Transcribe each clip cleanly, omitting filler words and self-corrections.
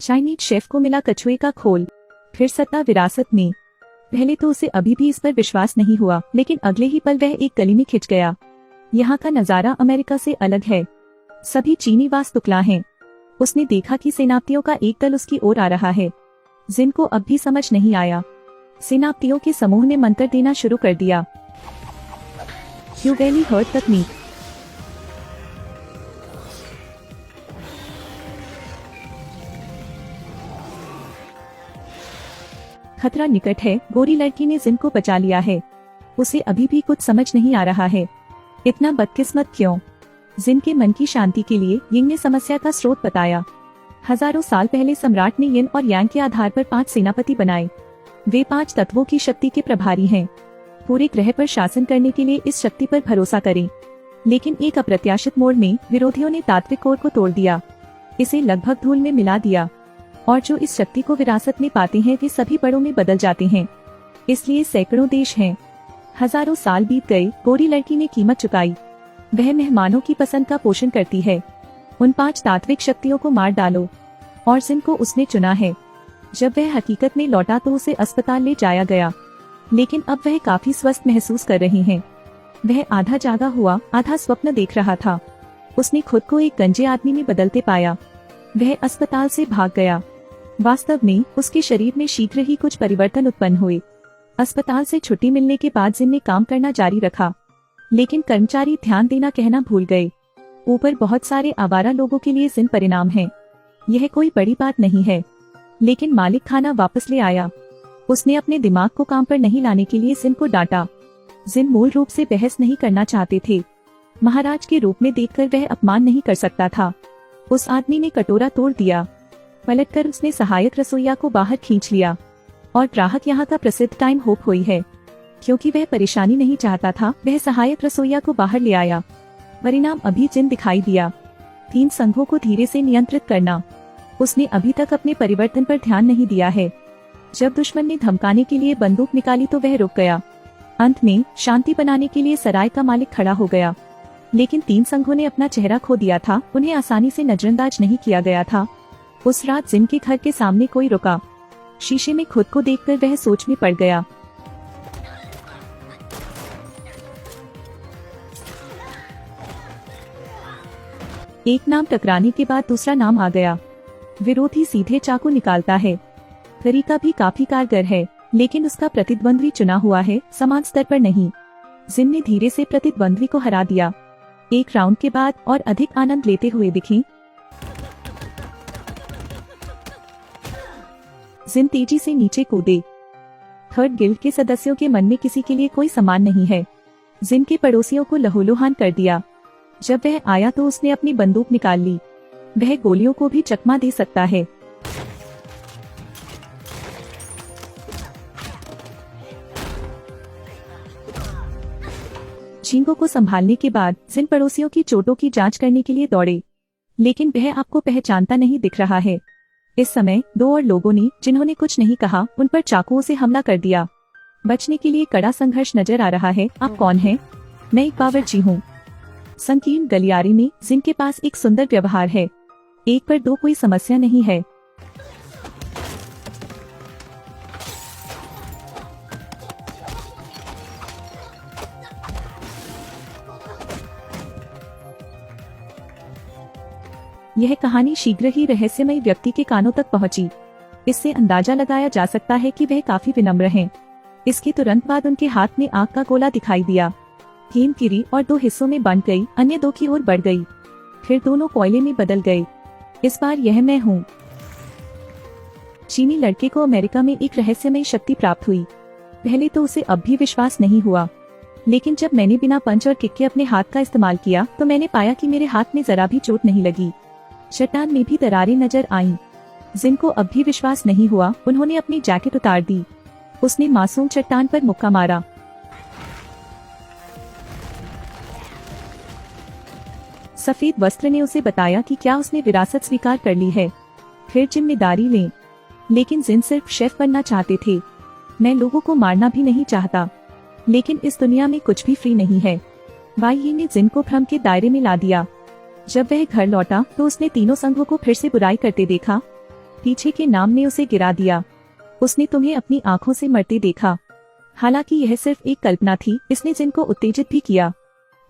Chinese chef को मिला कछुए का खोल, फिर सत्ता विरासत में। पहले तो उसे अभी भी इस पर विश्वास नहीं हुआ, लेकिन अगले ही पल वह एक गली में खिंच गया। यहाँ का नजारा अमेरिका से अलग है। सभी चीनी वास्तुकला हैं। उसने देखा कि सेनापतियों का एक दल उसकी ओर आ रहा है। जिन को अब भी समझ नहीं आया। सेनापतियों के समूह ने मंत्र देना शुरू कर दिया। ह्यूगेली हर्ट तकनीक। खतरा निकट है। गोरी लड़की ने जिन को बचा लिया है। उसे अभी भी कुछ समझ नहीं आ रहा है। इतना बदकिस्मत क्यों? जिन के मन की शांति के लिए यिंग ने समस्या का स्रोत बताया। हजारों साल पहले सम्राट ने यिन और यांग के आधार पर 5 सेनापति बनाए। वे 5 तत्वों की शक्ति के प्रभारी हैं। पूरे ग्रह पर शासन करने के लिए इस शक्ति पर भरोसा करें। लेकिन एक अप्रत्याशित मोड़ में विरोधियों ने तात्विक कोर को तोड़ दिया, इसे लगभग धूल में मिला दिया। और जो इस शक्ति को विरासत में पाते हैं वे सभी बड़ों में बदल जाते हैं। इसलिए सैकड़ों देश हैं। हजारों साल बीत गए। गोरी लड़की ने कीमत चुकाई। वह मेहमानों की पसंद का पोषण करती है। उन 5 तात्विक शक्तियों को मार डालो। और जिन को उसने चुना है। जब वह हकीकत में लौटा तो उसे अस्पताल ले जाया गया। लेकिन अब वह काफी स्वस्थ महसूस कर रही हैं। वह आधा जागा हुआ आधा स्वप्न देख रहा था। उसने खुद को एक गंजे आदमी में बदलते पाया। वह अस्पताल से भाग गया। वास्तव में उसके शरीर में शीघ्र ही कुछ परिवर्तन उत्पन्न हुए। अस्पताल से छुट्टी मिलने के बाद जिन ने काम करना जारी रखा। लेकिन कर्मचारी ध्यान देना कहना भूल गए। ऊपर बहुत सारे आवारा लोगों के लिए जिन परिणाम है। यह कोई बड़ी बात नहीं है। लेकिन मालिक खाना वापस ले आया। उसने अपने दिमाग को काम पर नहीं लाने के लिए जिन को डांटा। जिन मूल रूप से बहस नहीं करना चाहते थे। महाराज के रूप में देखकर वह अपमान नहीं कर सकता था। उस आदमी ने कटोरा तोड़ दिया। पलटकर उसने सहायक रसोइया को बाहर खींच लिया। और ग्राहक यहाँ का प्रसिद्ध टाइम होप हुई है। क्योंकि वह परेशानी नहीं चाहता था, वह सहायक रसोइया को बाहर ले आया। परिणाम अभी जिन दिखाई दिया। 3 संघों को धीरे से नियंत्रित करना। उसने अभी तक अपने परिवर्तन पर ध्यान नहीं दिया है। जब दुश्मन ने धमकाने के लिए बंदूक निकाली तो वह रुक गया। अंत में शांति बनाने के लिए सराय का मालिक खड़ा हो गया। लेकिन 3 संघों ने अपना चेहरा खो दिया था। उन्हें आसानी से नजरअंदाज नहीं किया गया था। उस रात जिन के घर के सामने कोई रुका। शीशे में खुद को देखकर वह सोच में पड़ गया। एक नाम टकराने के बाद दूसरा नाम आ गया। विरोधी सीधे चाकू निकालता है। तरीका भी काफी कारगर है, लेकिन उसका प्रतिद्वंद्वी चुना हुआ है, समान स्तर पर नहीं। जिन ने धीरे से प्रतिद्वंद्वी को हरा दिया। एक राउंड के बाद और अधिक आनंद लेते हुए दिखी। जिन तेजी से नीचे कूदे। थर्ड गिल्ड के सदस्यों के मन में किसी के लिए कोई सम्मान नहीं है। जिन के पड़ोसियों को लहूलुहान कर दिया। जब वह आया तो उसने अपनी बंदूक निकाल ली। वह गोलियों को भी चकमा दे सकता है। चींगों को संभालने के बाद जिन पड़ोसियों की चोटों की जांच करने के लिए दौड़े। लेकिन वह आपको पहचानता नहीं दिख रहा है। इस समय 2 और लोगों ने, जिन्होंने कुछ नहीं कहा, उन पर चाकुओं से हमला कर दिया। बचने के लिए कड़ा संघर्ष नजर आ रहा है। आप कौन हैं? मैं एक बावर्ची हूँ। संकीर्ण गलियारे में जिन के पास एक सुंदर व्यवहार है। 1 पर 2 कोई समस्या नहीं है। यह कहानी शीघ्र ही रहस्यमयी व्यक्ति के कानों तक पहुंची। इससे अंदाजा लगाया जा सकता है कि वह काफी विनम्र हैं। इसके तुरंत बाद उनके हाथ में आग का गोला दिखाई दिया। गेंद गिरी और 2 हिस्सों में बंट गई, अन्य 2 की ओर बढ़ गई। फिर दोनों कोयले में बदल गए। इस बार यह मैं हूँ। चीनी लड़के को अमेरिका में एक रहस्यमयी शक्ति प्राप्त हुई। पहले तो उसे अब भी विश्वास नहीं हुआ। लेकिन जब मैंने बिना पंच और किक के अपने हाथ का इस्तेमाल किया तो मैंने पाया कि मेरे हाथ में जरा भी चोट नहीं लगी। चट्टान में भी दरारें नजर आईं। जिन को अब भी विश्वास नहीं हुआ। उन्होंने अपनी जैकेट उतार दी। उसने मासूम चट्टान पर मुक्का मारा। सफेद वस्त्र ने उसे बताया कि क्या उसने विरासत स्वीकार कर ली है। फिर जिम्मेदारी लें। लेकिन जिन सिर्फ शेफ बनना चाहते थे। मैं लोगों को मारना भी नहीं चाहता। लेकिन इस दुनिया में कुछ भी फ्री नहीं है। वाई ने जिन को भ्रम के दायरे में ला दिया। जब वह घर लौटा तो उसने तीनों संघों को फिर से बुराई करते देखा। पीछे के नाम ने उसे गिरा दिया। उसने तुम्हें अपनी आंखों से मरते देखा। हालांकि यह सिर्फ एक कल्पना थी, इसने जिन को उत्तेजित भी किया।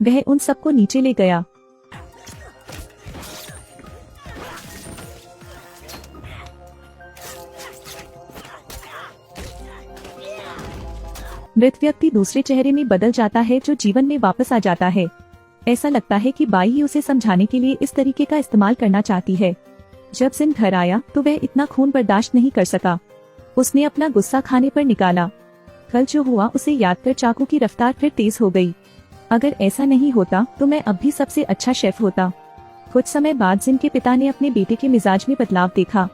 वह उन सबको नीचे ले गया। मृत व्यक्ति दूसरे चेहरे में बदल जाता है जो जीवन में वापस आ जाता है। ऐसा लगता है कि बाई ही उसे समझाने के लिए इस तरीके का इस्तेमाल करना चाहती है। जब जिन घर आया तो वह इतना खून बर्दाश्त नहीं कर सका। उसने अपना गुस्सा खाने पर निकाला। कल जो हुआ उसे याद कर चाकू की रफ्तार फिर तेज हो गई। अगर ऐसा नहीं होता तो मैं अब भी सबसे अच्छा शेफ होता। कुछ समय बाद जिन के पिता ने अपने बेटे के मिजाज में बदलाव देखा।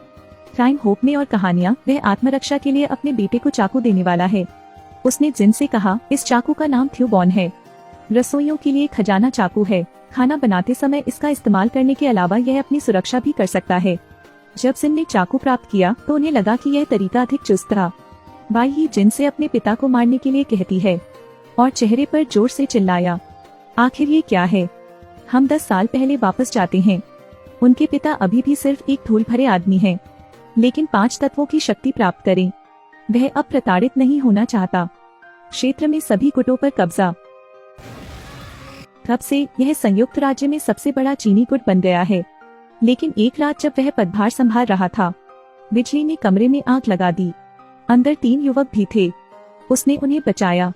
क्राइम होप में और कहानियाँ, वह आत्मरक्षा के लिए अपने बेटे को चाकू देने वाला है। उसने जिन से कहा, इस चाकू का नाम थ्यूबॉन है। रसोइयों के लिए खजाना चाकू है। खाना बनाते समय इसका इस्तेमाल करने के अलावा यह अपनी सुरक्षा भी कर सकता है। जब जिन ने चाकू प्राप्त किया तो उन्हें लगा कि यह तरीका अधिक चुस्त था। बाई ही जिन से अपने पिता को मारने के लिए कहती है और चेहरे पर जोर से चिल्लाया, आखिर ये क्या है? हम 10 साल पहले वापस जाते हैं। उनके पिता अभी भी सिर्फ एक धूल भरे आदमी हैं, लेकिन 5 तत्वों की शक्ति प्राप्त करें। वह अब प्रताड़ित नहीं होना चाहता। क्षेत्र में सभी गुटों पर कब्जा। तब से यह संयुक्त राज्य में सबसे बड़ा चीनी गुट बन गया है। लेकिन एक रात जब वह पदभार संभाल रहा था, बिजली ने कमरे में आग लगा दी। अंदर 3 युवक भी थे। उसने उन्हें बचाया।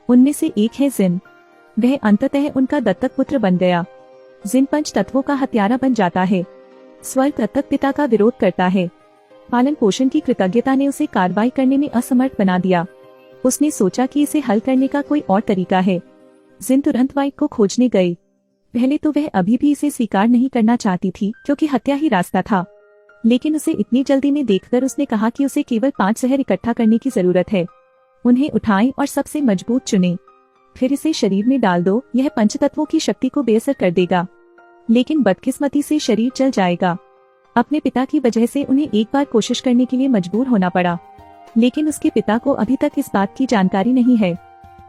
उनमें से एक है जिन। वह अंततः उनका दत्तक पुत्र बन गया। जिन 5 तत्वों का हत्यारा बन जाता है। स्वर्ग दत्तक पिता का विरोध करता है। पालन पोषण की कृतज्ञता ने उसे कार्रवाई करने में असमर्थ बना दिया। उसने सोचा कि इसे हल करने का कोई और तरीका है। जिन तुरंत वाइक को खोजने गई। पहले तो वह अभी भी इसे स्वीकार नहीं करना चाहती थी, क्योंकि हत्या ही रास्ता था। लेकिन उसे इतनी जल्दी में देखकर उसने कहा कि उसे केवल 5 शहर इकट्ठा करने की जरूरत है। उन्हें उठाएं और सबसे मजबूत चुनें। फिर इसे शरीर में डाल दो। यह 5 तत्वों की शक्ति को बेअसर कर देगा, लेकिन बदकिस्मती से शरीर जल जाएगा। अपने पिता की वजह से उन्हें एक बार कोशिश करने के लिए मजबूर होना पड़ा, लेकिन उसके पिता को अभी तक इस बात की जानकारी नहीं है।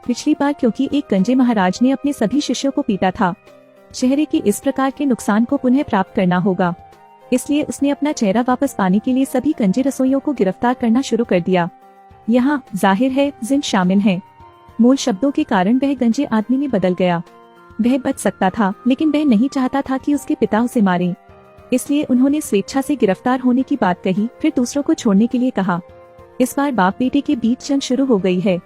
पिछली बार क्योंकि एक गंजे महाराज ने अपने सभी शिष्यों को पीटा था, चेहरे के इस प्रकार के नुकसान को पुनः प्राप्त करना होगा। इसलिए उसने अपना चेहरा वापस पाने के लिए सभी गंजे रसोइयों को गिरफ्तार करना शुरू कर दिया। यहाँ जाहिर है जिन शामिल हैं। मूल शब्दों के कारण वह गंजे आदमी में बदल गया। वह बच सकता था, लेकिन वह नहीं चाहता था कि उसके पिता उसे मारें। इसलिए उन्होंने स्वेच्छा से गिरफ्तार होने की बात कही, फिर दूसरों को छोड़ने के लिए कहा। इस बार बाप बेटे के बीच जंग शुरू हो गई है।